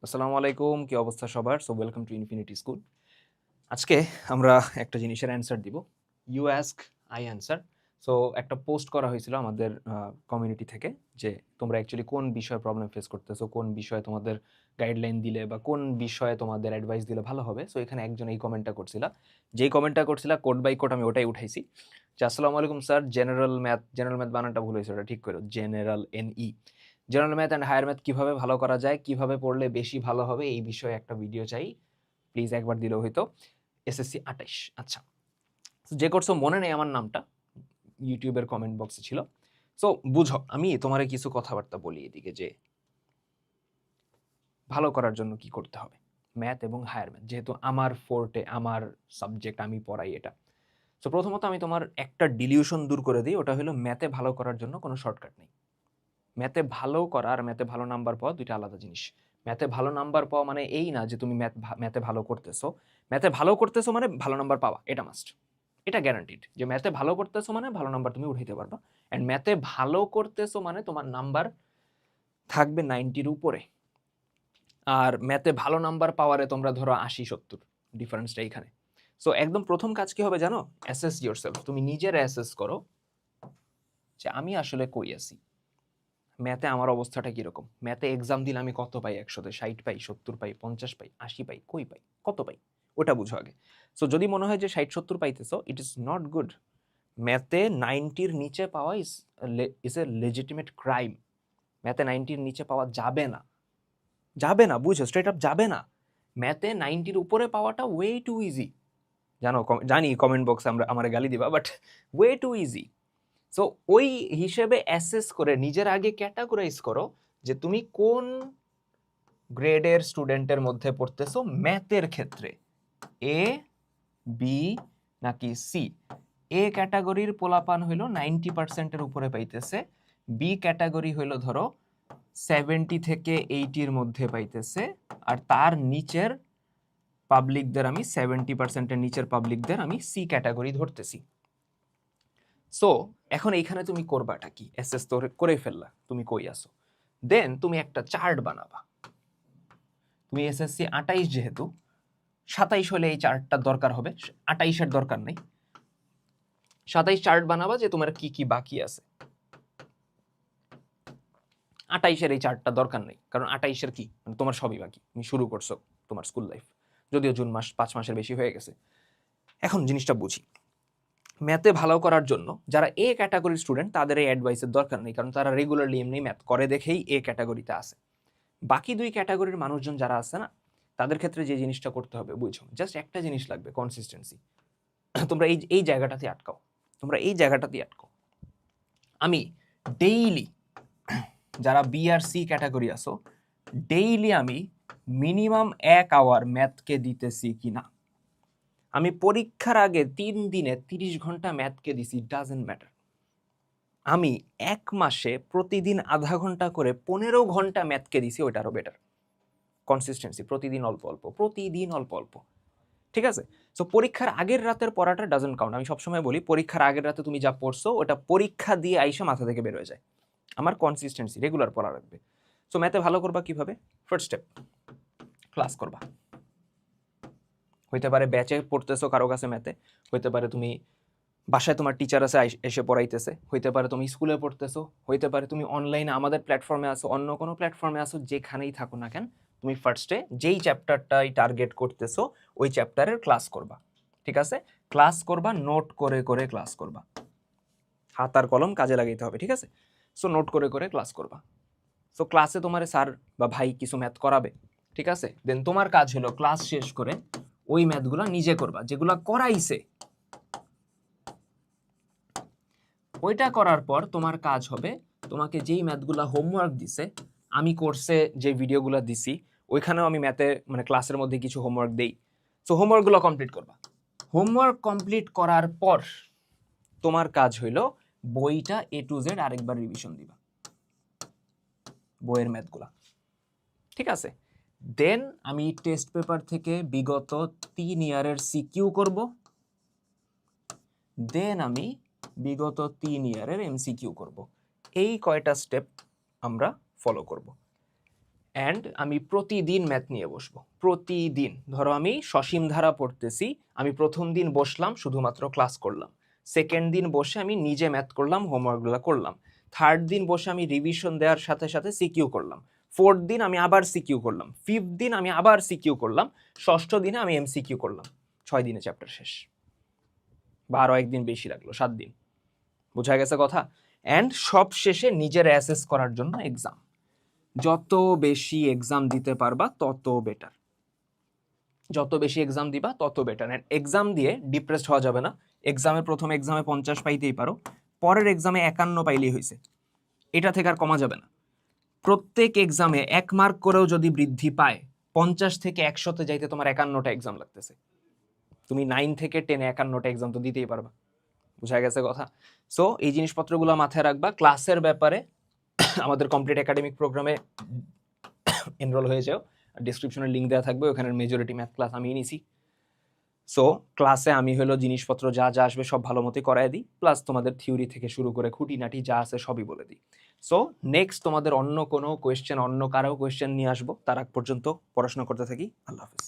আসসালামু আলাইকুম, কি অবস্থা সবার? So welcome to infinity school. আজকে আমরা একটা জিনিসের অ্যান্সার দিব। You ask, I answer. So একটা পোস্ট করা হয়েছিল আমাদের কমিউনিটি থেকে যে তোমরা অ্যাকচুয়ালি কোন বিষয়ে প্রবলেম ফেস করতেছো, কোন বিষয়ে তোমাদের গাইডলাইন দিলে বা কোন বিষয়ে তোমাদের অ্যাডভাইস দিলে ভালো হবে। সো এখানে একজন এই কমেন্টটা করছিলা। যেই কমেন্টটা করছিলা কোড বাই কোড আমি ওটাই উঠাইছি যে আসসালামু আলাইকুম স্যার, জেনারেল ম্যাথ বানানটা ভুল হয়েছে, ওটা ঠিক করো। জেনারেল এনই general math and higher math কিভাবে ভালো করা যায়, কিভাবে পড়লে বেশি ভালো হবে, এই বিষয়ে একটা ভিডিও চাই। প্লিজ একবার দিলেও হইতো। এসএসসি ২৮। আচ্ছা, যে করছো মনে নেই আমার নামটা, ইউটিউবের কমেন্ট বক্সে ছিল। সো বুঝো, আমি তোমারে কিছু কথাবার্তা বলি এদিকে যে ভালো করার জন্য কি করতে হবে। ম্যাথ এবং হায়ার ম্যাথ যেহেতু আমার ফোর্টে, আমার সাবজেক্ট, আমি পড়াই এটা। সো প্রথমত আমি তোমার একটা ডিলিউশন দূর করে দিই, ওটা হলো ম্যাথে ভালো করার জন্য কোনো শর্টকাট নেই। ম্যাথে ভালো করা আর ম্যাথে ভালো নাম্বার পাওয়া দুইটা আলাদা জিনিস। ম্যাথে ভালো নাম্বার পাওয়া মানে এই না যে তুমি ম্যাথে ভালো করতেছো। ম্যাথে ভালো করতেছো মানে ভালো নাম্বার পাওয়া, এটা মাস্ট। এটা গ্যারান্টিড যে ম্যাথে ভালো করতেছো মানে ভালো নাম্বার তুমি উঠাইতে পারবা। অ্যান্ড ম্যাথে ভালো করতেছো মানে তোমার নাম্বার থাকবে 90-র উপরে। আর ম্যাথে ভালো নাম্বার পাওয়ারে তোমরা ধরো ৮০-৭০, ডিফারেন্সটা এইখানে। সো একদম প্রথম কাজ কি হবে জানো? Assess yourself. তুমি নিজের অ্যাসেস করো যে আমি আসলে কই আছি, ম্যাথে আমার অবস্থাটা কিরকম, ম্যাথে এক্সাম দিলে আমি কত পাই, ১০০-তে ৬০ পাই, ৭০ পাই, ৫০ পাই, ৮০ পাই, কই পাই, কত পাই, ওটা বুঝো আগে। সো যদি মনে হয় যে ৬০-৭০ পাইতেছো, ইট ইজ নট গুড। ম্যাথে ৯০-র নিচে পাওয়া ইজ এ লেজিটিমেট ক্রাইম। ম্যাথে ৯০-র নিচে পাওয়া যাবে না, যাবে না, বুঝো, স্ট্রেট আপ যাবে না। ম্যাথে ৯০-র উপরে পাওয়াটা ওয়ে টু ইজি। জানি কমেন্ট বক্সে আমার গালি দিবা, but way to easy. So ওই হিসেবে অ্যাসেস করে নিজের আগে ক্যাটাগরাইজ করো যে তুমি কোন গ্রেডের স্টুডেন্টের মধ্যে পড়তেছো ম্যাথের ক্ষেত্রে, এ, বি নাকি সি। এ ক্যাটাগরির পোলাপান হইলো 90%-এর উপরে পাইতেছে, বি ক্যাটাগরি হইলো ধরো 70 থেকে 80-র মধ্যে পাইতেছে, আর তার নিচের পাবলিকদের আমি 70%-এর নিচের পাবলিকদের আমি সি ক্যাটাগরি ধরতেছি। সো এখন এইখানে তুমি করবাটা কি? অ্যাসেস তো করে ফেললা তুমি কই আসো, দেন তুমি একটা চার্ট বানাবা। তুমি এসএসসি ২৮ যেহেতু, ২৭ হলে এই চার্টটার দরকার হবে, ২৮-এর দরকার নেই। ২৭ চার্ট বানাবা যে তোমার কি কি বাকি আছে। ২৮-এর এই চার্টটা দরকার নেই, কারণ ২৮-এর কি মানে তোমার সবই বাকি, তুমি শুরু করছো তোমার স্কুল লাইফ, যদিও জুন মাস ৫ মাসের বেশি হয়ে গেছে। এখন জিনিসটা বুঝি, ম্যাথে ভালো করার জন্য যারা এ ক্যাটাগরির স্টুডেন্ট তাদের এই অ্যাডভাইসের দরকার নেই, কারণ তারা রেগুলারলি এমনি ম্যাথ করে দেখেই এ ক্যাটাগরিতে আছে। বাকি দুই ক্যাটাগরির মানুষজন যারা আছে না, তাদের ক্ষেত্রে যে জিনিসটা করতে হবে বুঝছো, জাস্ট একটা জিনিস লাগবে, কনসিস্টেন্সি। তোমরা এই জায়গাটাতে আটকাও, তোমরা এই জায়গাটাতে আটকাও। আমি ডেইলি, যারা বি আর সি ক্যাটাগরি আসো, ডেইলি আমি মিনিমাম ১ আওয়ার ম্যাথকে দিতেছি কিনা। আমি পরীক্ষার আগে ৩ দিনে ৩০ ঘন্টা ম্যাথকে দিছি, ডাজেন্ট ম্যাটার। আমি ১ মাসে প্রতিদিন আধা ঘন্টা করে ১৫ ঘন্টা ম্যাথকে দিছি, ওইটারও বেটার। কনসিস্টেন্সি, প্রতিদিন অল্প অল্প, প্রতিদিন অল্প অল্প, ঠিক আছে? সো পরীক্ষার আগের রাতের পড়াটা ডাজন্ট কাউন্ট। আমি সবসময় বলি পরীক্ষার আগের রাতে তুমি যা পড়ছো ওটা পরীক্ষা দিয়ে আইসা মাথা থেকে বের হয়ে যায়। আমার কনসিস্টেন্সি, রেগুলার পড়া রাখবে। সো ম্যাথে ভালো করবা কিভাবে? ফার্স্ট স্টেপ, ক্লাস করবা। হইতে পারে ব্যাচে পড়তেছো কারো কাছে ম্যাথে, হইতে পারে তুমি বাসায় তোমার টিচার আছে এসে পড়াইতেছে, হইতে পারে তুমি স্কুলে পড়তেছো, হইতে পারে তুমি অনলাইনে আমাদের প্ল্যাটফর্মে আসো, অন্য কোনো প্ল্যাটফর্মে আসো, যেখানেই থাকো না কেন, তুমি ফার্স্টে যেই চ্যাপ্টারটাই টার্গেট করতেছো ওই চ্যাপ্টারের ক্লাস করবা। ঠিক আছে? ক্লাস করবা, নোট করে করে ক্লাস করবা। হাত আর কলম কাজে লাগাইতে হবে, ঠিক আছে? সো নোট করে করে ক্লাস করবা। সো ক্লাসে তোমার স্যার বা ভাই কিছু ম্যাথ করাবে, ঠিক আছে? দেন তোমার কাজ হলো ক্লাস শেষ করে ওই ম্যাথগুলা নিজে করবা, যেগুলা করাইছে। ওইটা করার পর তোমার কাজ হবে, তোমাকে যেই ম্যাথগুলা হোমওয়ার্ক দিছে, আমি কোর্সে যে ভিডিওগুলো দিছি ওইখানেও আমি ম্যাথে মানে ক্লাসের মধ্যে কিছু হোমওয়ার্ক দেই। সো হোমওয়ার্কগুলো কমপ্লিট করবা। হোমওয়ার্ক কমপ্লিট করার পর তোমার কাজ হইল বইটা A to Z আরেকবার রিভিশন দিবা, বইয়ের ম্যাথগুলা, ঠিক আছে? দেন আমি টেস্ট পেপার থেকে বিগত ৩ ইয়ারের সিকিউ করব, দেন আমি বিগত ৩ ইয়ারের এমসিকিউ করব। এই কয়টা স্টেপ আমরা ফলো করব। অ্যান্ড আমি প্রতিদিন ম্যাথ নিয়ে বসবো, প্রতিদিন। ধরো আমি সসীম ধারা পড়তেছি, আমি প্রথম দিন বসলাম শুধুমাত্র ক্লাস করলাম, সেকেন্ড দিন বসে আমি নিজে ম্যাথ করলাম, হোমওয়ার্কগুলো করলাম, থার্ড দিন বসে আমি রিভিশন দেওয়ার সাথে সাথে সিকিউ করলাম, ফোর্থ দিন আমি আবার সিকিউ করলাম, ফিফথ দিন আমি আবার সিকিউ করলাম, ষষ্ঠ দিনে আমি এমসিকিউ করলাম। 6 দিনে চ্যাপ্টার শেষ, বা আরও একদিন বেশি লাগলো, 7 দিন। বোঝা গেছে কথা? অ্যান্ড সব শেষে নিজের অ্যাসেস করার জন্য এক্সাম। যত বেশি এক্সাম দিতে পারবা তত বেটার, যত বেশি এক্সাম দিবা তত বেটার। অ্যান্ড এক্সাম দিয়ে ডিপ্রেসড হওয়া যাবে না। প্রথম এক্সামে 50 পাইতেই পারো, পরের এক্সামে 51 পাইলেই হয়েছে, এটা থেকে আর কমা যাবে না। প্রত্যেক এক্সামে 1 মার্ক করেও যদি বৃদ্ধি পায়, 50 থেকে 100-তে যাইতে তোমার 51টা এক্সাম লাগতেছে। তুমি 9 থেকে 10-এ 51টা এক্সাম তো দিতেই পারবা। বুঝা গেছে কথা? সো এই জিনিসপত্রগুলো মাথায় রাখবা। ক্লাসের ব্যাপারে আমাদের কমপ্লিট একাডেমিক প্রোগ্রামে এনরোল হয়ে যাও, ডিসক্রিপশনে লিঙ্ক দেওয়া থাকবে, ওখানের মেজরিটি ম্যাথ ক্লাস আমি নিছি। সো ক্লাসে আমি হলো জিনিসপত্র যা যা আসবে সব ভালো মতোই করায় দিই, প্লাস তোমাদের থিওরি থেকে শুরু করে খুঁটিনাটি যা আছে সবই বলে দিই। সো নেক্সট তোমাদের অন্য কোনো কোয়েশ্চেন, অন্য কারো কোয়েশ্চেন নিয়ে আসবো, তার আগ পর্যন্ত পড়াশোনা করতে থাকি। আল্লাহ হাফিজ।